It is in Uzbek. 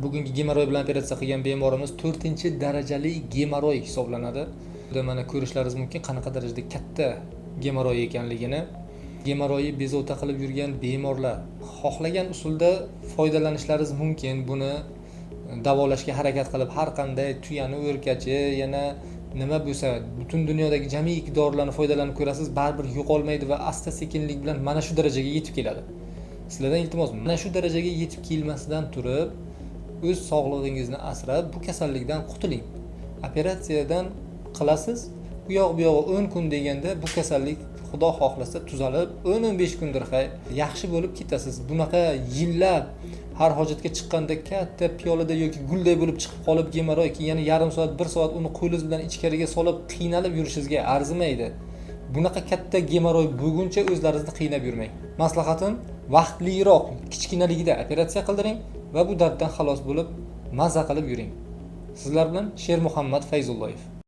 bugungi gemoroy bilan operatsiya qilgan bemorimiz 4-darajali gemoroy hisoblanadi. Mana ko'rishlaringiz mumkin qanaqa darajada katta gemoroy ekanligini. Gemoroyi bezovta qilib yurgan bemorlar xohlagan usulda foydalanishlaringiz mumkin. Buni davolashga harakat qilib har qanday tuyani o'rkachi, yana nima bo'lsa, butun dunyodagi jamiiki dorilarni foydalanib ko'rasiz, baribir yo'qolmaydi va asta-sekinlik bilan mana shu darajaga yetib keladi. Sizlardan iltimos, mana shu darajaga yetib kelmasidan turib, o'z sog'lig'ingizni asrab, bu kasallikdan qutuling. Operatsiyadan qilasiz, bu yog'i 10 kun deganda bu kasallik Xudo xohlasa tuzalib, 10-15 kundir yaxshi bo'lib ketasiz. Bunaqa yillab har hojatga chiqqanda katta piyolada yoki gulday bo'lib chiqib qolib gemoroy, yana yarim soat, 1 soat uni qo'lingiz bilan ichkariga solib qiynalib yurishingizga arzimaydi. Bunaqa katta gemoroy bo'lguncha o'zlaringizni qiynab yurmang. Maslahatim, vaqtliroq, kichkinaligida operatsiya qildiring va bu darddan xalos bo'lib, mazza qilib yuring. Sizlar bilan Shermuhammad Fayzulloyev.